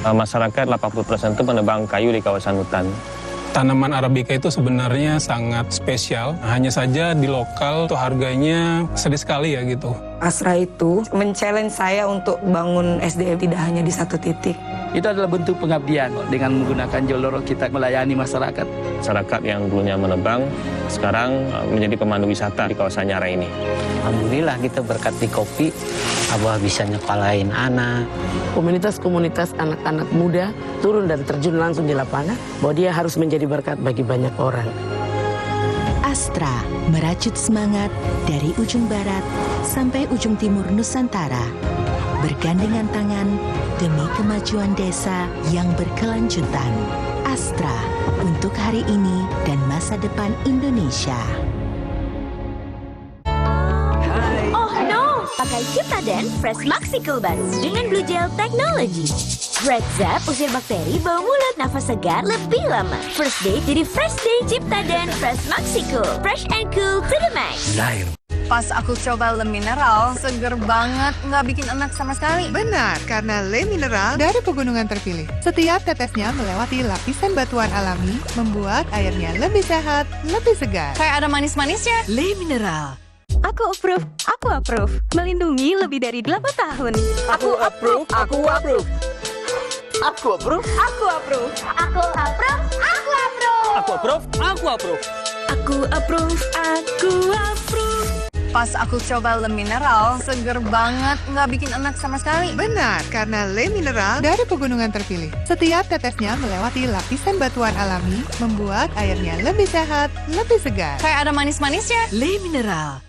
Masyarakat 80% itu menebang kayu di kawasan hutan. Tanaman Arabica itu sebenarnya sangat spesial, hanya saja di lokal tuh harganya sedih sekali ya gitu. Astra itu men-challenge saya untuk bangun SDM tidak hanya di satu titik. Itu adalah bentuk pengabdian dengan menggunakan Joloro kita melayani masyarakat. Masyarakat yang dulunya menebang, sekarang menjadi pemandu wisata di kawasan Nyara ini. Alhamdulillah kita berkat di kopi, Abah bisa nyekolahin anak. Komunitas-komunitas anak-anak muda turun dan terjun langsung di lapangan, bahwa dia harus menjadi berkat bagi banyak orang. Astra merajut semangat dari ujung barat sampai ujung timur Nusantara. Bergandengan tangan demi kemajuan desa yang berkelanjutan. Astra untuk hari ini dan masa depan Indonesia. Oh no! Pakai Ciptaden Fresh Maxi Cool baru dengan Blue Gel Technology. Red Zap usir bakteri, bau mulut, nafas segar lebih lama. First day jadi fresh day. Ciptaden Fresh Maxi Cool. Fresh and cool to the max. Pas aku coba Le Mineral, seger banget, nggak bikin enak sama sekali. Benar, karena Le Mineral dari pegunungan terpilih. Setiap tetesnya melewati lapisan batuan alami, membuat airnya lebih sehat, lebih segar. Kayak ada manis-manisnya. Le Mineral. Aku approve. Melindungi lebih dari 8 tahun. Aku approve. Aku approve. Pas aku coba Le Mineral, seger banget, nggak bikin enak sama sekali. Benar, karena Le Mineral dari pegunungan terpilih. Setiap tetesnya melewati lapisan batuan alami, membuat airnya lebih sehat, lebih segar. Kayak ada manis-manisnya. Le Mineral.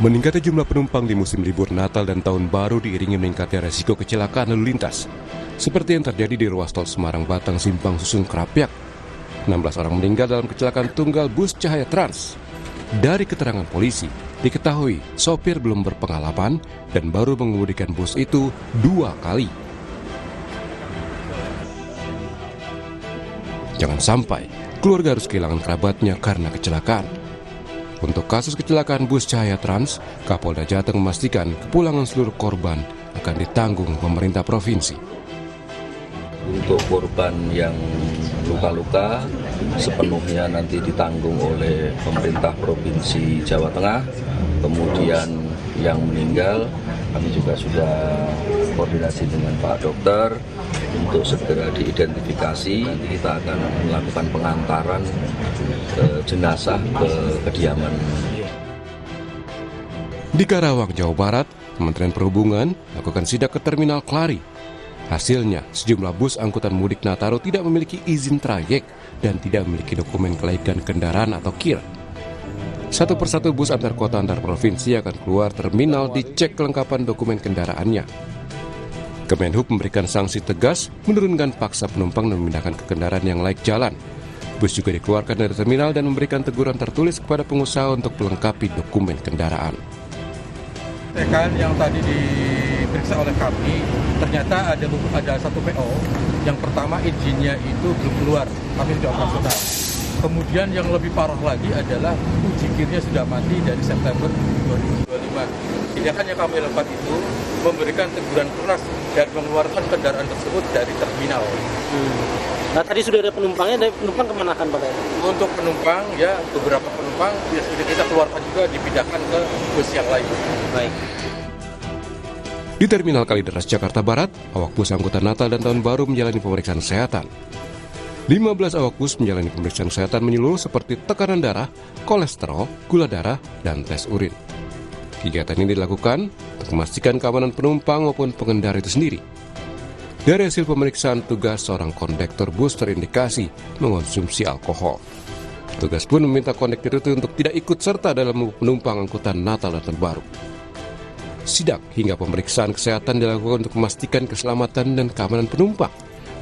Meningkatnya jumlah penumpang di musim libur Natal dan Tahun Baru diiringi meningkatnya resiko kecelakaan lalu lintas. Seperti yang terjadi di ruas tol Semarang-Batang Simpang Susun Krapyak. 16 orang meninggal dalam kecelakaan tunggal bus Cahaya Trans. Dari keterangan polisi, diketahui sopir belum berpengalaman dan baru mengemudikan bus itu 2 kali. Jangan sampai keluarga harus kehilangan kerabatnya karena kecelakaan. Untuk kasus kecelakaan bus Cahaya Trans, Kapolda Jateng memastikan kepulangan seluruh korban akan ditanggung pemerintah provinsi. Untuk korban yang luka-luka sepenuhnya nanti ditanggung oleh pemerintah Provinsi Jawa Tengah. Kemudian yang meninggal kami juga sudah koordinasi dengan Pak Dokter untuk segera diidentifikasi. Kita akan melakukan pengantaran jenazah ke kediaman. Di Karawang, Jawa Barat, Kementerian Perhubungan melakukan sidak ke Terminal Klari. Hasilnya, sejumlah bus angkutan mudik Nataru tidak memiliki izin trayek dan tidak memiliki dokumen kelaikan kendaraan atau KIR. Satu persatu bus antar kota antar provinsi akan keluar terminal dicek kelengkapan dokumen kendaraannya. Kemenhub memberikan sanksi tegas, menurunkan paksa penumpang dan memindahkan ke kendaraan yang layak jalan. Bus juga dikeluarkan dari terminal dan memberikan teguran tertulis kepada pengusaha untuk melengkapi dokumen kendaraan. Rekan yang tadi diperiksa oleh kami, ternyata ada satu PO. Yang pertama izinnya itu belum keluar, tapi sudah operasional. Kemudian yang lebih parah lagi adalah uji kirnya sudah mati dari September 2025. Tindakan yang kami lakukan itu memberikan teguran keras dan mengeluarkan kendaraan tersebut dari terminal. Nah tadi sudah ada penumpangnya, dari penumpang kemanakan Pak? Untuk penumpang, ya beberapa penumpang ya sudah kita keluarkan juga dipindahkan ke bus yang lain. Baik. Di Terminal Kalideres, Jakarta Barat, awak bus angkutan Natal dan Tahun Baru menjalani pemeriksaan kesehatan. 15 awak bus menjalani pemeriksaan kesehatan menyeluruh seperti tekanan darah, kolesterol, gula darah, dan tes urin. Kegiatan ini dilakukan untuk memastikan keamanan penumpang maupun pengendara itu sendiri. Dari hasil pemeriksaan tugas, seorang kondektor bus terindikasi mengonsumsi alkohol. Tugas pun meminta kondektor itu untuk tidak ikut serta dalam penumpang angkutan Natal dan Tahun Baru. Sidak hingga pemeriksaan kesehatan dilakukan untuk memastikan keselamatan dan keamanan penumpang.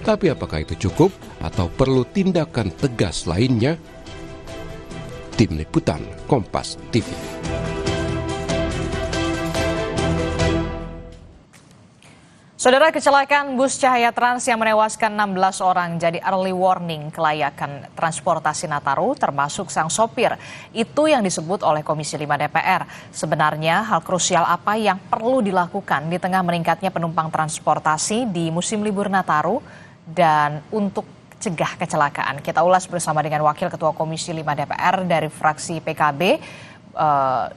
Tapi apakah itu cukup atau perlu tindakan tegas lainnya? Tim Liputan Kompas TV. Saudara, kecelakaan bus Cahaya Trans yang menewaskan 16 orang jadi early warning kelayakan transportasi Nataru termasuk sang sopir. Itu yang disebut oleh Komisi 5 DPR. Sebenarnya hal krusial apa yang perlu dilakukan di tengah meningkatnya penumpang transportasi di musim libur Nataru dan untuk cegah kecelakaan. Kita ulas bersama dengan Wakil Ketua Komisi 5 DPR dari fraksi PKB,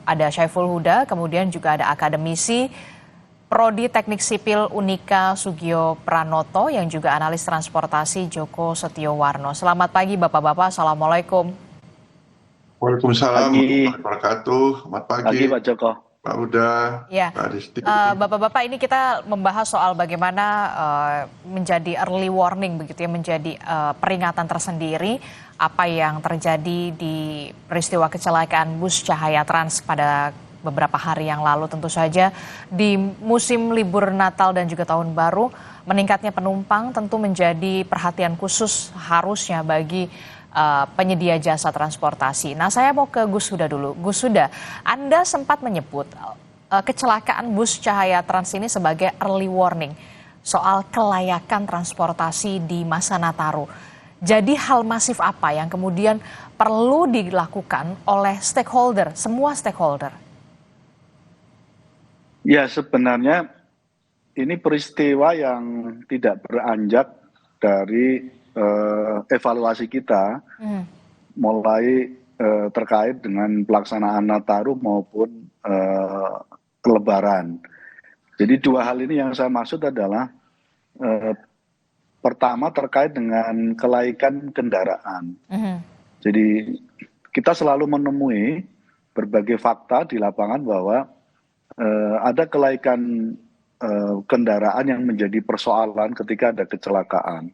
ada Syaiful Huda, kemudian juga ada akademisi Prodi Teknik Sipil Unika Sugio Pranoto yang juga analis transportasi Joko Setiowarno. Selamat pagi Bapak-Bapak, Assalamualaikum. Waalaikumsalam warahmatullahi wabarakatuh. Selamat pagi Pak Joko. Pak Huda, Ya, Pak Disti. Bapak-Bapak, ini kita membahas soal bagaimana menjadi early warning begitu ya, menjadi peringatan tersendiri apa yang terjadi di peristiwa kecelakaan bus Cahaya Trans pada beberapa hari yang lalu. Tentu saja di musim libur Natal dan juga Tahun Baru, meningkatnya penumpang tentu menjadi perhatian khusus harusnya bagi penyedia jasa transportasi. Nah, saya mau ke Gus Huda dulu. Gus Huda, Anda sempat menyebut kecelakaan bus Cahaya Trans ini sebagai early warning soal kelayakan transportasi di masa Nataru. Jadi hal masif apa yang kemudian perlu dilakukan oleh stakeholder, semua stakeholder? Ya, sebenarnya ini peristiwa yang tidak beranjak dari evaluasi kita, mulai terkait dengan pelaksanaan Nataru maupun Lebaran. Jadi dua hal ini yang saya maksud adalah pertama terkait dengan kelaikan kendaraan. Jadi kita selalu menemui berbagai fakta di lapangan bahwa ada kelaikan kendaraan yang menjadi persoalan ketika ada kecelakaan.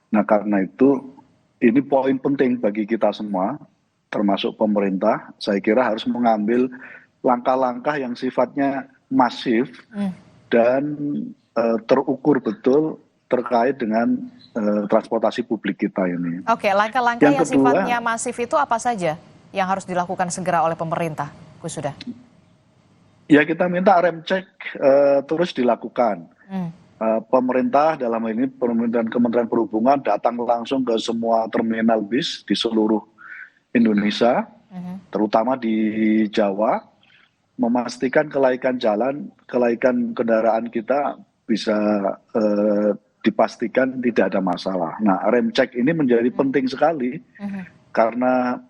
Nah, karena itu ini poin penting bagi kita semua, termasuk pemerintah. Saya kira harus mengambil langkah-langkah yang sifatnya masif dan terukur betul terkait dengan transportasi publik kita ini. Oke, langkah-langkah yang sifatnya masif itu apa saja yang harus dilakukan segera oleh pemerintah, Gus Huda? Ya, kita minta rem cek terus dilakukan. Pemerintah dalam ini Kementerian Perhubungan datang langsung ke semua terminal bis di seluruh Indonesia, terutama di Jawa, memastikan kelaikan jalan, kelaikan kendaraan kita bisa dipastikan tidak ada masalah. Nah, rem cek ini menjadi penting sekali karena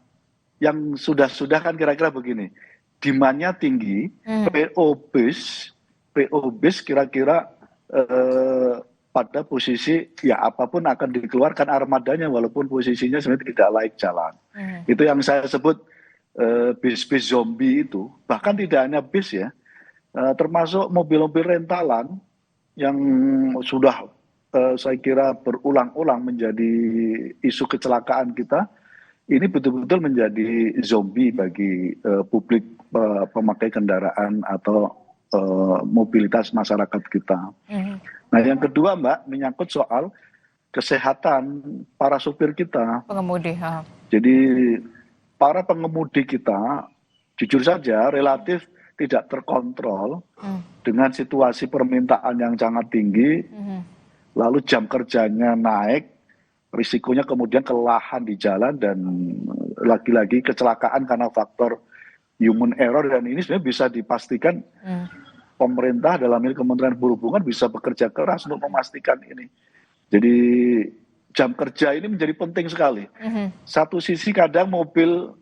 yang sudah kan kira-kira begini. Demand-nya tinggi, PO bis kira-kira pada posisi ya apapun akan dikeluarkan armadanya walaupun posisinya sebenarnya tidak layak jalan. Itu yang saya sebut bis-bis zombie itu. Bahkan tidak hanya bis ya, termasuk mobil-mobil rentalan yang sudah saya kira berulang-ulang menjadi isu kecelakaan kita. Ini betul-betul menjadi zombie bagi publik pemakai kendaraan atau mobilitas masyarakat kita. Nah, yang kedua, Mbak, menyangkut soal kesehatan para sopir kita. Pengemudi. Jadi para pengemudi kita, jujur saja, relatif tidak terkontrol dengan situasi permintaan yang sangat tinggi, lalu jam kerjanya naik, risikonya kemudian kelelahan di jalan dan lagi-lagi kecelakaan karena faktor human error, dan ini sebenarnya bisa dipastikan pemerintah dalam ini Kementerian Perhubungan bisa bekerja keras untuk memastikan ini. Jadi jam kerja ini menjadi penting sekali. Satu sisi kadang mobil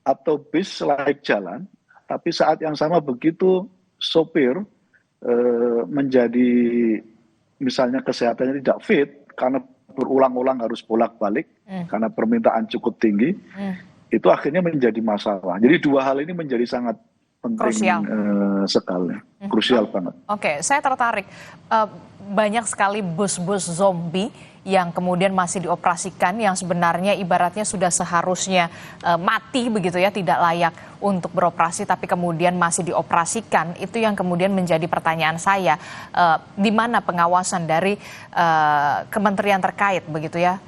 atau bis layak jalan, tapi saat yang sama begitu sopir menjadi misalnya kesehatannya tidak fit karena berulang-ulang harus bolak-balik karena permintaan cukup tinggi, itu akhirnya menjadi masalah. Jadi dua hal ini menjadi sangat penting sekali, krusial banget. Oke, saya tertarik. Banyak sekali bus-bus zombie yang kemudian masih dioperasikan, yang sebenarnya ibaratnya sudah seharusnya mati begitu ya, tidak layak untuk beroperasi, tapi kemudian masih dioperasikan. Itu yang kemudian menjadi pertanyaan saya, di mana pengawasan dari kementerian terkait begitu ya,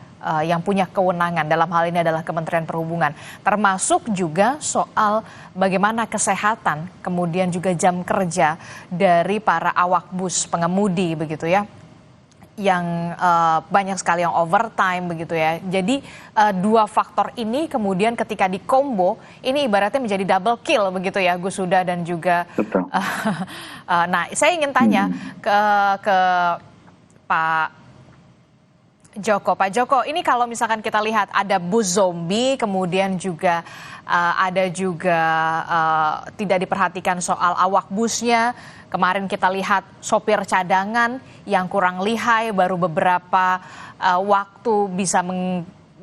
yang punya kewenangan, dalam hal ini adalah Kementerian Perhubungan, termasuk juga soal bagaimana kesehatan, kemudian juga jam kerja dari para awak bus pengemudi begitu ya, yang banyak sekali yang overtime begitu ya. Jadi dua faktor ini kemudian ketika dikombo ini ibaratnya menjadi double kill begitu ya Gus Huda dan juga nah saya ingin tanya ke Pak Joko, ini kalau misalkan kita lihat ada bus zombie, kemudian juga ada juga tidak diperhatikan soal awak busnya. Kemarin kita lihat sopir cadangan yang kurang lihai, baru beberapa waktu bisa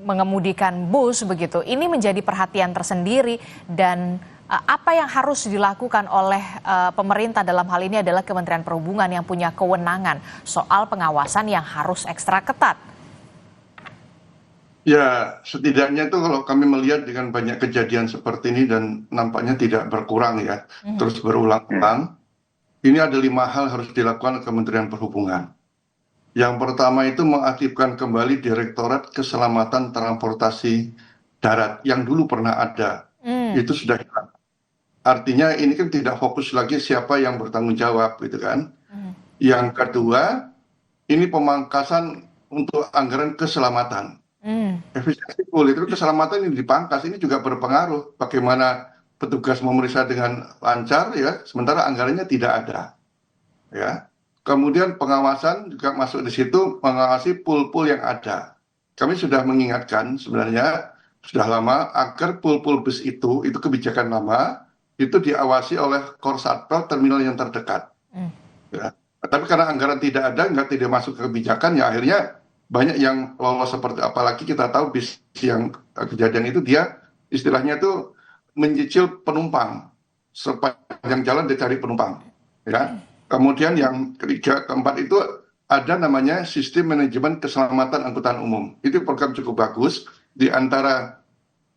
mengemudikan bus begitu. Ini menjadi perhatian tersendiri dan apa yang harus dilakukan oleh pemerintah dalam hal ini adalah Kementerian Perhubungan yang punya kewenangan soal pengawasan yang harus ekstra ketat. Ya, setidaknya itu kalau kami melihat dengan banyak kejadian seperti ini dan nampaknya tidak berkurang ya, terus berulang-ulang, ini ada 5 hal harus dilakukan Kementerian Perhubungan. Yang pertama itu mengaktifkan kembali Direktorat Keselamatan Transportasi Darat yang dulu pernah ada, itu sudah hilang. Artinya ini kan tidak fokus lagi siapa yang bertanggung jawab gitu kan. Yang kedua, ini pemangkasan untuk anggaran keselamatan. Efisiensi full itu keselamatan ini dipangkas, ini juga berpengaruh bagaimana petugas memeriksa dengan lancar ya, sementara anggarannya tidak ada. Ya. Kemudian pengawasan juga masuk di situ, mengawasi pool-pool yang ada. Kami sudah mengingatkan sebenarnya sudah lama agar pool-pool bus itu kebijakan lama, itu diawasi oleh Korsatpel terminal yang terdekat. Ya. Tapi karena anggaran tidak ada, tidak masuk ke kebijakan, ya akhirnya banyak yang lolos seperti, apalagi kita tahu bis yang kejadian itu dia istilahnya itu mencicil penumpang, sepanjang jalan dia cari penumpang. Ya. Kemudian yang ketiga, keempat itu ada namanya sistem manajemen keselamatan angkutan umum. Itu program cukup bagus. Di antara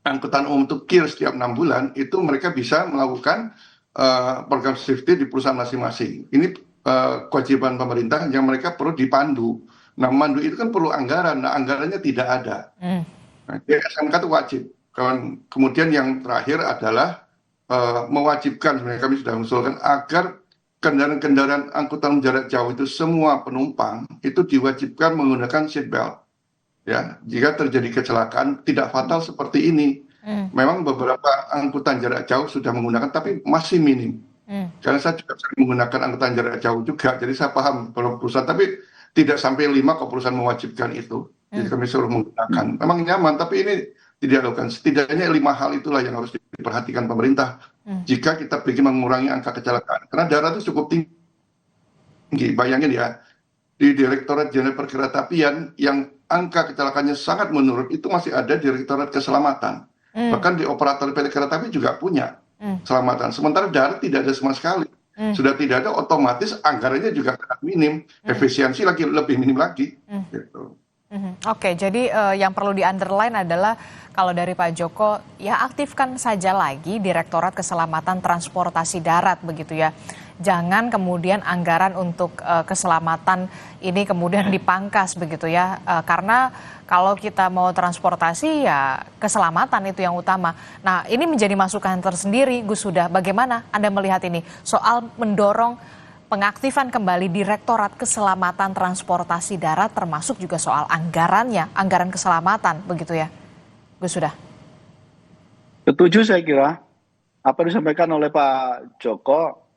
angkutan umum itu KIR setiap 6 bulan, itu mereka bisa melakukan program safety di perusahaan masing-masing. Ini kewajiban pemerintah yang mereka perlu dipandu. Nah, mandu itu kan perlu anggaran. Nah, anggarannya tidak ada. Nah, SMK itu wajib. Kemudian yang terakhir adalah mewajibkan, sebenarnya kami sudah mengusulkan agar kendaraan-kendaraan angkutan jarak jauh itu semua penumpang itu diwajibkan menggunakan seat belt. Ya, jika terjadi kecelakaan tidak fatal seperti ini. Memang beberapa angkutan jarak jauh sudah menggunakan, tapi masih minim. Karena saya juga sering menggunakan angkutan jarak jauh juga, jadi saya paham perusahaan, tapi tidak sampai 5 kok perusahaan mewajibkan itu. Jadi kami suruh menggunakan. Memang nyaman, tapi ini tidak dilakukan. Setidaknya 5 hal itulah yang harus diperhatikan pemerintah jika kita ingin mengurangi angka kecelakaan. Karena darat itu cukup tinggi. Bayangin ya, di Direktorat Jenderal Perkeretaapian yang angka kecelakaannya sangat menurun, itu masih ada Direktorat Keselamatan. Bahkan di operator PT Kereta Api juga punya keselamatan. Sementara darat tidak ada sama sekali. Sudah tidak ada, otomatis anggarannya juga sangat minim, efisiensi lagi lebih minim lagi. Gitu. Oke, jadi yang perlu di-underline adalah kalau dari Pak Joko, ya aktifkan saja lagi Direktorat Keselamatan Transportasi Darat begitu ya. Jangan kemudian anggaran untuk keselamatan ini kemudian dipangkas begitu ya. Karena kalau kita mau transportasi ya keselamatan itu yang utama. Nah, ini menjadi masukan tersendiri, Gus Huda. Bagaimana Anda melihat ini soal mendorong pengaktifan kembali Direktorat Keselamatan Transportasi Darat termasuk juga soal anggarannya, anggaran keselamatan begitu ya, Gus Huda? Setuju saya kira. Apa yang disampaikan oleh Pak Joko,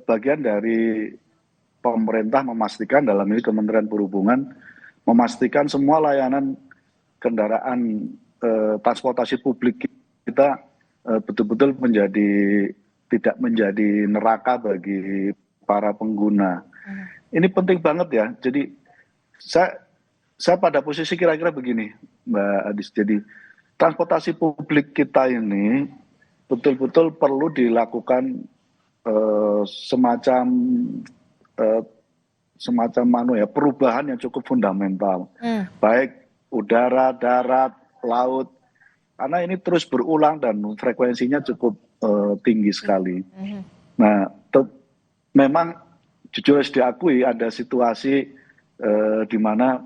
bagian dari pemerintah memastikan, dalam ini Kementerian Perhubungan, memastikan semua layanan kendaraan transportasi publik kita betul-betul tidak menjadi neraka bagi para pengguna. Ini penting banget ya. Jadi saya pada posisi kira-kira begini, Mbak Adis. Jadi transportasi publik kita ini betul-betul perlu dilakukan semacam perubahan yang cukup fundamental. Baik udara, darat, laut. Karena ini terus berulang dan frekuensinya cukup tinggi sekali. Nah, memang jujur harus diakui ada situasi di mana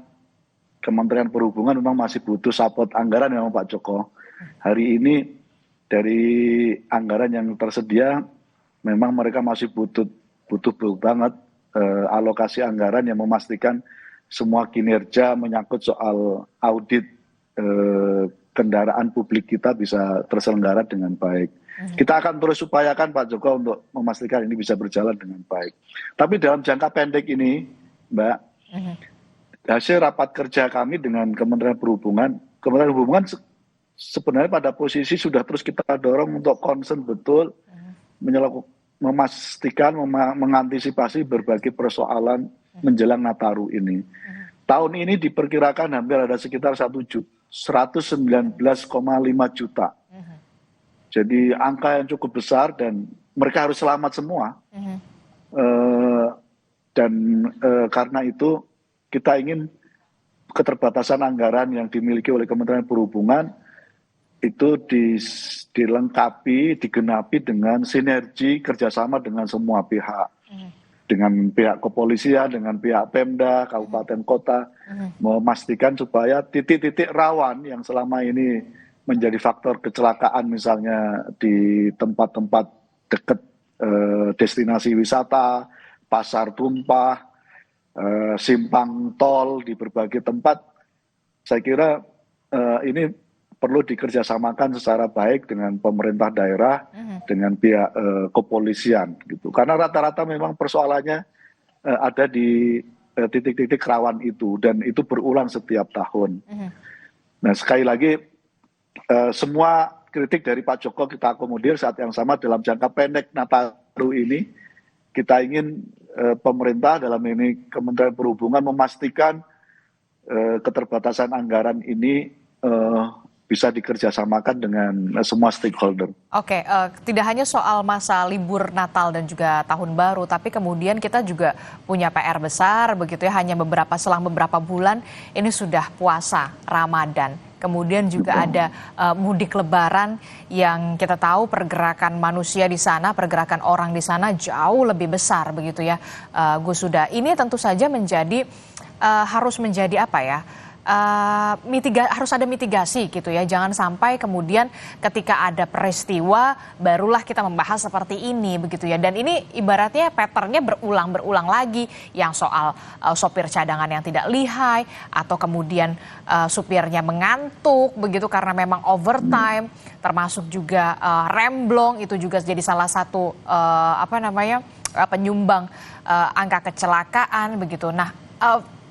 Kementerian Perhubungan memang masih butuh support anggaran memang Pak Joko. Hari ini dari anggaran yang tersedia memang mereka masih butuh banget alokasi anggaran yang memastikan semua kinerja menyangkut soal audit kendaraan publik kita bisa terselenggara dengan baik. Kita akan terus upayakan Pak Joko untuk memastikan ini bisa berjalan dengan baik. Tapi dalam jangka pendek ini, Mbak, hasil rapat kerja kami dengan Kementerian Perhubungan sebenarnya pada posisi sudah terus kita dorong untuk concern betul memastikan, mengantisipasi berbagai persoalan menjelang Nataru ini. Tahun ini diperkirakan hampir ada sekitar 119,5 juta. Jadi angka yang cukup besar dan mereka harus selamat semua. Karena itu kita ingin keterbatasan anggaran yang dimiliki oleh Kementerian Perhubungan itu dilengkapi, digenapi dengan sinergi kerjasama dengan semua pihak. Dengan pihak kepolisian, dengan pihak Pemda, kabupaten kota, memastikan supaya titik-titik rawan yang selama ini menjadi faktor kecelakaan misalnya di tempat-tempat dekat destinasi wisata, pasar tumpah, simpang tol di berbagai tempat, saya kira ini perlu dikerjasamakan secara baik dengan pemerintah daerah, dengan pihak kepolisian gitu. Karena rata-rata memang persoalannya ada di titik-titik rawan itu dan itu berulang setiap tahun. Nah sekali lagi semua kritik dari Pak Joko kita akomodir, saat yang sama dalam jangka pendek Nataru ini kita ingin pemerintah dalam ini Kementerian Perhubungan memastikan keterbatasan anggaran ini bisa dikerjasamakan dengan semua stakeholder. Oke, tidak hanya soal masa libur Natal dan juga Tahun Baru, tapi kemudian kita juga punya PR besar begitu ya, hanya selang beberapa bulan ini sudah puasa Ramadan. Kemudian juga ada mudik Lebaran yang kita tahu pergerakan manusia di sana, pergerakan orang di sana jauh lebih besar begitu ya, Gus Huda. Ini tentu saja harus menjadi apa ya? Harus ada mitigasi gitu ya, jangan sampai kemudian ketika ada peristiwa barulah kita membahas seperti ini begitu ya, dan ini ibaratnya patternnya berulang lagi, yang soal sopir cadangan yang tidak lihai atau kemudian supirnya mengantuk begitu karena memang overtime, termasuk juga remblong itu juga jadi salah satu penyumbang angka kecelakaan begitu. Nah,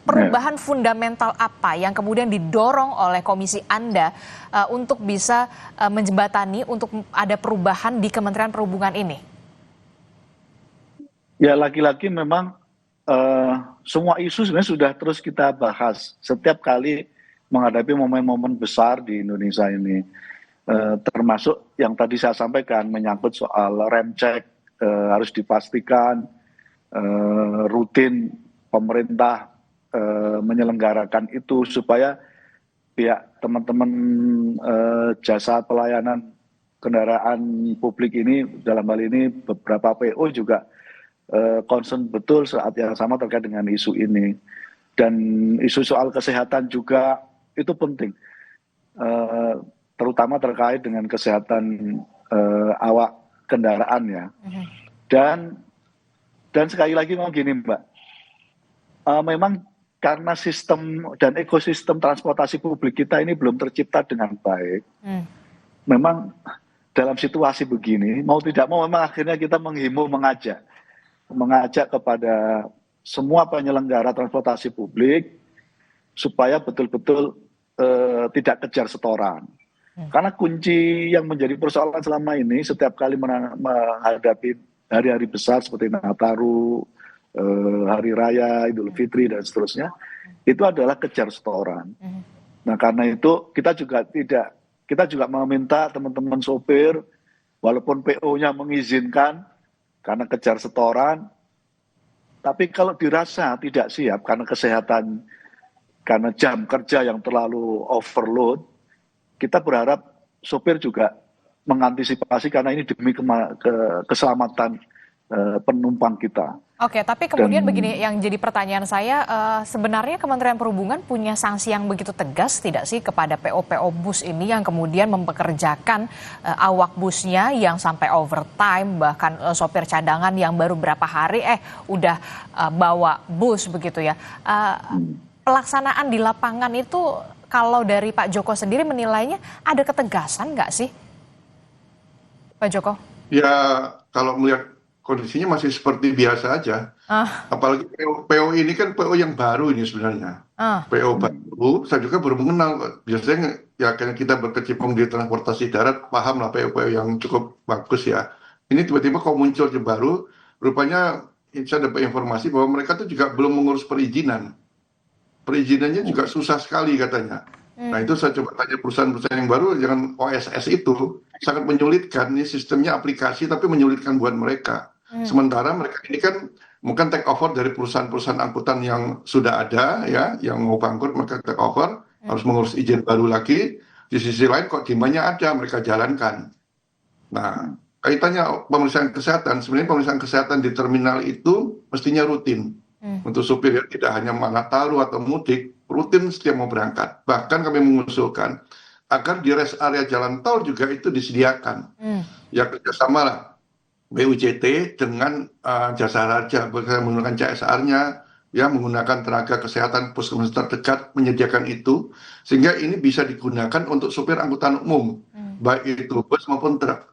perubahan fundamental apa yang kemudian didorong oleh komisi Anda untuk bisa menjembatani untuk ada perubahan di Kementerian Perhubungan ini? Ya lagi-lagi memang semua isu sebenarnya sudah terus kita bahas setiap kali menghadapi momen-momen besar di Indonesia ini. Termasuk yang tadi saya sampaikan menyangkut soal rem cek harus dipastikan rutin pemerintah menyelenggarakan itu supaya pihak teman-teman jasa pelayanan kendaraan publik ini, dalam hal ini beberapa PO juga concern betul saat yang sama terkait dengan isu ini. Dan isu soal kesehatan juga itu penting, terutama terkait dengan kesehatan awak kendaraan ya. Dan sekali lagi mau gini Mbak, memang karena sistem dan ekosistem transportasi publik kita ini belum tercipta dengan baik. Memang dalam situasi begini, mau tidak mau memang akhirnya kita menghimbau, mengajak kepada semua penyelenggara transportasi publik supaya betul-betul tidak kejar setoran. Karena kunci yang menjadi persoalan selama ini setiap kali menghadapi hari-hari besar seperti Nataru, Hari Raya, Idul Fitri dan seterusnya, itu adalah kejar setoran. Nah karena itu kita juga meminta teman-teman sopir, walaupun PO-nya mengizinkan karena kejar setoran, tapi kalau dirasa tidak siap karena kesehatan, karena jam kerja yang terlalu overload, kita berharap sopir juga mengantisipasi karena ini demi keselamatan penumpang kita. Oke, tapi kemudian begini yang jadi pertanyaan saya, sebenarnya Kementerian Perhubungan punya sanksi yang begitu tegas tidak sih kepada PO-PO bus ini yang kemudian mempekerjakan awak busnya yang sampai overtime, bahkan sopir cadangan yang baru berapa hari udah bawa bus begitu ya. Pelaksanaan di lapangan itu kalau dari Pak Joko sendiri menilainya ada ketegasan nggak sih, Pak Joko? Ya kalau melihat kondisinya masih seperti biasa aja. Apalagi PO ini kan PO yang baru ini sebenarnya. PO baru, saya juga baru mengenal. Biasanya ya karena kita berkecimpung di transportasi darat, paham lah PO-PO yang cukup bagus ya. Ini tiba-tiba kok muncul yang baru, rupanya saya dapat informasi bahwa mereka tuh juga belum mengurus perizinan. Perizinannya juga susah sekali katanya. Nah itu saya coba tanya perusahaan-perusahaan yang baru, jangan OSS itu sangat menyulitkan, ini sistemnya aplikasi tapi menyulitkan buat mereka. Sementara mereka ini kan mungkin take over dari perusahaan-perusahaan angkutan yang sudah ada ya, yang mau bangkrut mereka take over, harus mengurus izin baru lagi. Di sisi lain kok demandnya ada, mereka jalankan. Nah kaitannya pemeriksaan kesehatan, sebenarnya pemeriksaan kesehatan di terminal itu mestinya rutin. Untuk supir ya, tidak hanya Nataru atau mudik, rutin setiap mau berangkat. Bahkan kami mengusulkan agar di rest area jalan tol juga itu disediakan. Ya kerjasama lah BUJT dengan jasa raja, menggunakan CSR-nya, ya menggunakan tenaga kesehatan puskesmas terdekat menyediakan itu, sehingga ini bisa digunakan untuk supir angkutan umum, baik itu bus maupun truk.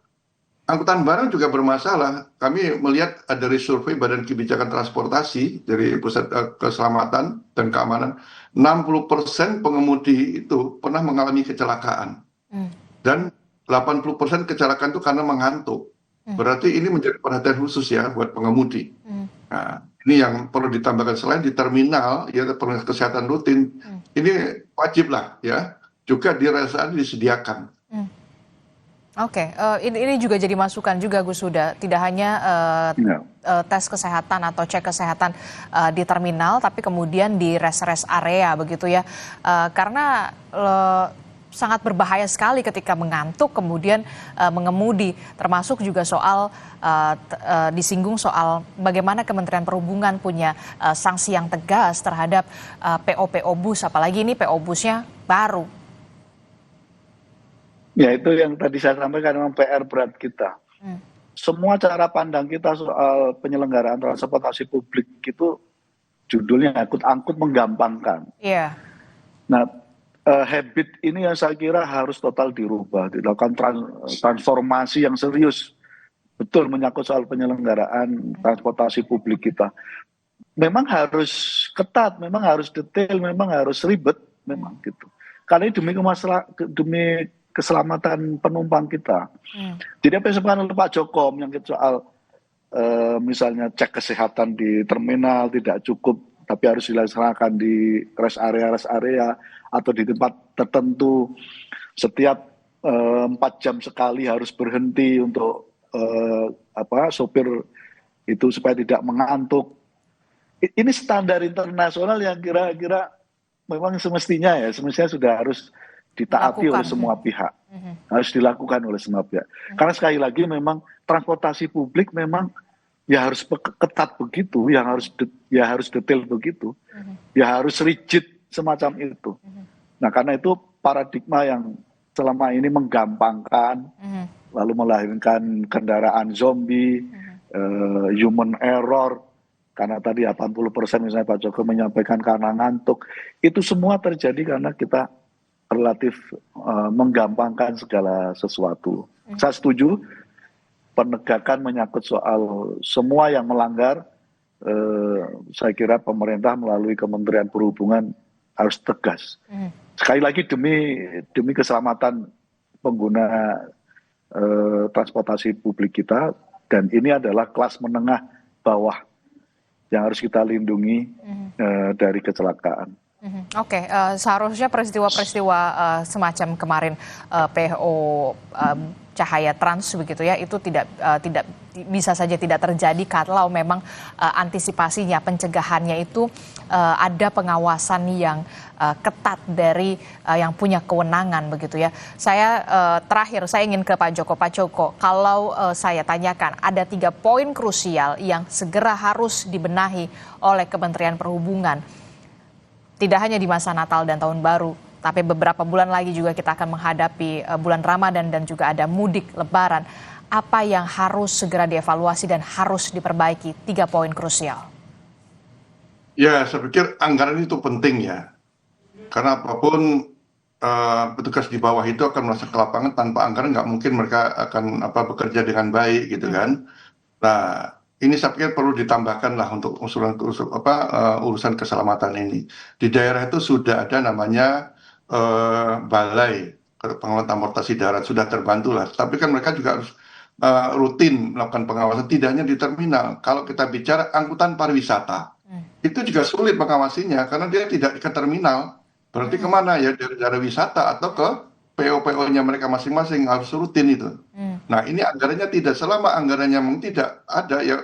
Angkutan barang juga bermasalah. Kami melihat dari survei Badan Kebijakan Transportasi dari Pusat Keselamatan dan Keamanan, 60% pengemudi itu pernah mengalami kecelakaan. Dan 80% kecelakaan itu karena mengantuk. Berarti ini menjadi perhatian khusus ya buat pengemudi. Nah, ini yang perlu ditambahkan selain di terminal, ya pemeriksaan kesehatan rutin, ini wajib lah ya, juga di rest area disediakan. Oke, ini juga jadi masukan juga Gus Huda, tidak hanya tes kesehatan atau cek kesehatan di terminal, tapi kemudian di rest area begitu ya, karena sangat berbahaya sekali ketika mengantuk kemudian mengemudi, termasuk juga soal disinggung soal bagaimana Kementerian Perhubungan punya sanksi yang tegas terhadap PO-PO bus, apalagi ini PO busnya baru. Ya itu yang tadi saya sampaikan, memang PR berat kita. Semua cara pandang kita soal penyelenggaraan transportasi publik itu judulnya angkut menggampangkan. Iya. Nah habit ini yang saya kira harus total dirubah, dilakukan transformasi yang serius. Betul menyangkut soal penyelenggaraan transportasi publik kita. Memang harus ketat, memang harus detail, memang harus ribet, memang gitu. Karena ini demi keselamatan penumpang kita. Jadi apa yang disampaikan oleh Pak Joko menyangkut soal misalnya cek kesehatan di terminal tidak cukup, tapi harus dilaksanakan di rest area atau di tempat tertentu setiap 4 jam sekali harus berhenti untuk sopir itu supaya tidak mengantuk. Ini standar internasional yang kira-kira memang semestinya sudah harus ditaati oleh semua pihak, harus dilakukan oleh semua pihak. Karena sekali lagi memang transportasi publik memang ya harus ketat begitu, yang harus detail begitu, ya harus rigid semacam itu. Nah karena itu paradigma yang selama ini menggampangkan, lalu melahirkan kendaraan zombie, human error, karena tadi 80% misalnya Pak Joko menyampaikan karena ngantuk, itu semua terjadi karena kita relatif menggampangkan segala sesuatu. Saya setuju penegakan menyangkut soal semua yang melanggar, saya kira pemerintah melalui Kementerian Perhubungan harus tegas. Sekali lagi demi keselamatan pengguna transportasi publik kita, dan ini adalah kelas menengah bawah yang harus kita lindungi dari kecelakaan. Oke, seharusnya peristiwa-peristiwa semacam kemarin PO cahaya trans begitu ya, itu tidak bisa saja tidak terjadi kalau memang antisipasinya, pencegahannya itu ada pengawasan yang ketat dari yang punya kewenangan begitu ya. Saya terakhir saya ingin ke Pak Joko. Pak Joko, kalau saya tanyakan ada 3 poin krusial yang segera harus dibenahi oleh Kementerian Perhubungan, tidak hanya di masa Natal dan Tahun Baru, tapi beberapa bulan lagi juga kita akan menghadapi bulan Ramadan dan juga ada mudik Lebaran. Apa yang harus segera dievaluasi dan harus diperbaiki? 3 poin krusial. Ya, saya pikir anggaran itu penting ya. Karena apapun petugas di bawah itu akan merasa ke lapangan, tanpa anggaran nggak mungkin mereka akan bekerja dengan baik gitu kan. Nah, ini saya pikir perlu ditambahkan lah untuk urusan keselamatan ini. Di daerah itu sudah ada namanya balai pengawasan transportasi darat, sudah terbantu lah. Tapi kan mereka juga harus rutin melakukan pengawasan, tidak hanya di terminal. Kalau kita bicara angkutan pariwisata, itu juga sulit mengawasinya karena dia tidak ke terminal. Berarti kemana ya, dari daerah wisata atau ke PO-PO-nya mereka masing-masing, harus rutin itu. Nah, ini anggarannya tidak, selama anggarannya tidak ada ya,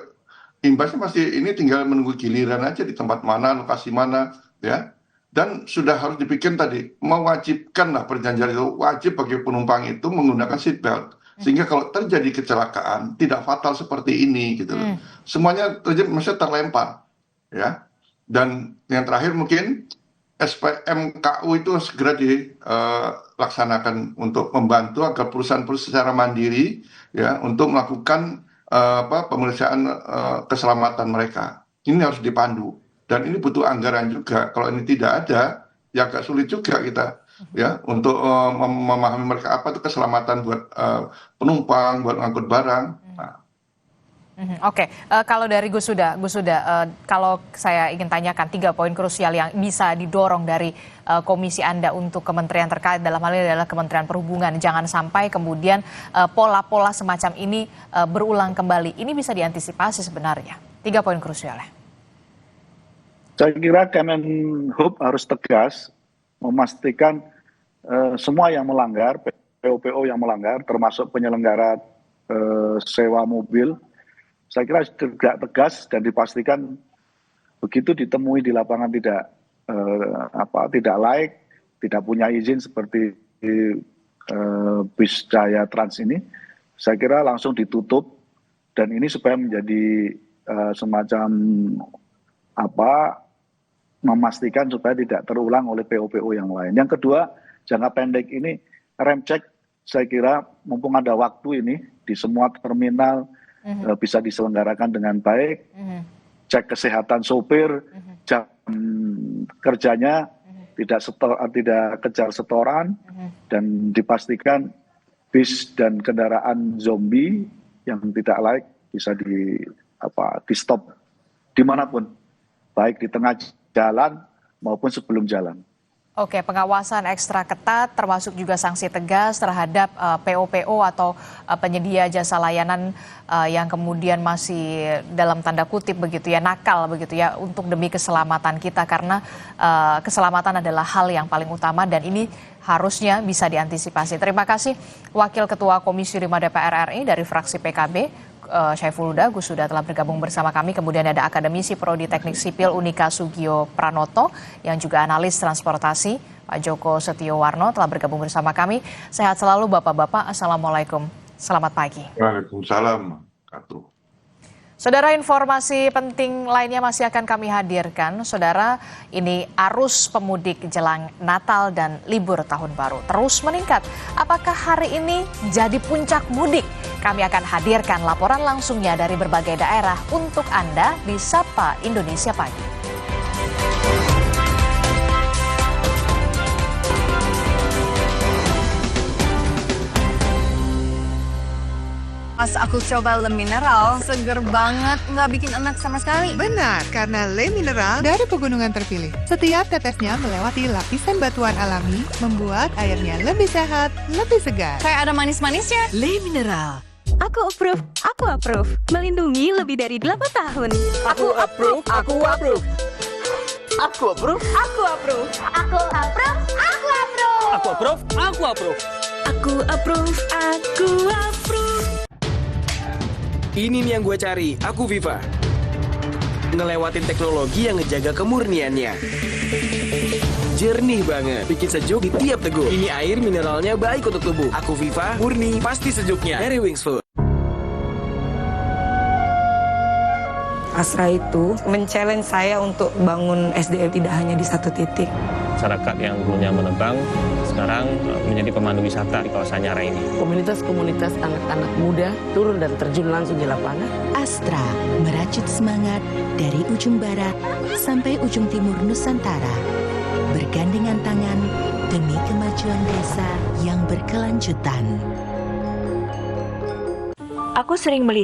imbasnya masih ini tinggal menunggu giliran aja di tempat mana, lokasi mana ya. Dan sudah harus dipikir tadi, mewajibkan lah, perjanjian itu wajib bagi penumpang itu menggunakan seat belt, sehingga kalau terjadi kecelakaan tidak fatal seperti ini gitu loh. Semuanya terjadi, maksudnya terlempar ya. Dan yang terakhir mungkin SPMKU itu segera dilaksanakan untuk membantu agar perusahaan-perusahaan secara mandiri ya untuk melakukan pemeriksaan keselamatan mereka. Ini harus dipandu dan ini butuh anggaran juga. Kalau ini tidak ada, ya agak sulit juga kita ya untuk memahami mereka apa itu keselamatan buat penumpang, buat ngangkut barang. Oke, kalau dari Gus Huda, kalau saya ingin tanyakan 3 poin krusial yang bisa didorong dari komisi Anda untuk kementerian terkait, dalam hal ini adalah Kementerian Perhubungan. Jangan sampai kemudian pola-pola semacam ini berulang kembali. Ini bisa diantisipasi sebenarnya. 3 poin krusialnya. Saya kira Kemenhub harus tegas memastikan semua yang melanggar, PO-PO yang melanggar, termasuk penyelenggara sewa mobil, saya kira juga tegas dan dipastikan begitu ditemui di lapangan tidak laik, tidak punya izin seperti bis Jaya Trans ini, saya kira langsung ditutup, dan ini supaya menjadi semacam memastikan supaya tidak terulang oleh PO-PO yang lain. Yang kedua, jangka pendek ini rem cek, saya kira mumpung ada waktu ini di semua terminal bisa diselenggarakan dengan baik, cek kesehatan sopir, jam kerjanya tidak kejar setoran, dan dipastikan bis dan kendaraan zombie yang tidak laik bisa di stop dimanapun, baik di tengah jalan maupun sebelum jalan. Oke, pengawasan ekstra ketat termasuk juga sanksi tegas terhadap PO-PO atau penyedia jasa layanan yang kemudian masih dalam tanda kutip begitu ya, nakal begitu ya, untuk demi keselamatan kita, karena keselamatan adalah hal yang paling utama dan ini harusnya bisa diantisipasi. Terima kasih Wakil Ketua Komisi 5 DPR RI dari fraksi PKB, Syaiful Huda, Gus Huda telah bergabung bersama kami. Kemudian ada Akademisi Prodi Teknik Sipil Unika Sugio Pranoto yang juga analis transportasi, Pak Joko Setiowarno telah bergabung bersama kami. Sehat selalu Bapak-Bapak, Assalamualaikum, selamat pagi. Waalaikumsalam. Saudara, informasi penting lainnya masih akan kami hadirkan. Saudara, ini arus pemudik jelang Natal dan libur Tahun Baru terus meningkat. Apakah hari ini jadi puncak mudik? Kami akan hadirkan laporan langsungnya dari berbagai daerah untuk Anda di Sapa Indonesia Pagi. Pas aku coba Le Mineral, seger banget, nggak bikin enak sama sekali. Benar, karena Le Mineral dari pegunungan terpilih. Setiap tetesnya melewati lapisan batuan alami, membuat airnya lebih sehat, lebih segar. Kayak ada manis-manisnya. Le Mineral. Aku approve. Melindungi lebih dari 8 tahun. Aku approve. Aku approve. Aku approve. Aku approve, aku approve. Ini nih yang gue cari, Aku Viva. Ngelewatin teknologi yang ngejaga kemurniannya. Jernih banget, bikin sejuk di tiap teguk. Ini air mineralnya baik untuk tubuh. Aku Viva, murni, pasti sejuknya. Dari Wings Food. Astra itu men-challenge saya untuk bangun SDM tidak hanya di satu titik. Masyarakat yang dulunya menebang, sekarang menjadi pemandu wisata di kawasan Nyara ini. Komunitas-komunitas anak-anak muda turun dan terjun langsung di lapangan. Astra merajut semangat dari ujung barat sampai ujung timur Nusantara. Bergandengan tangan demi kemajuan desa yang berkelanjutan. Aku sering melihat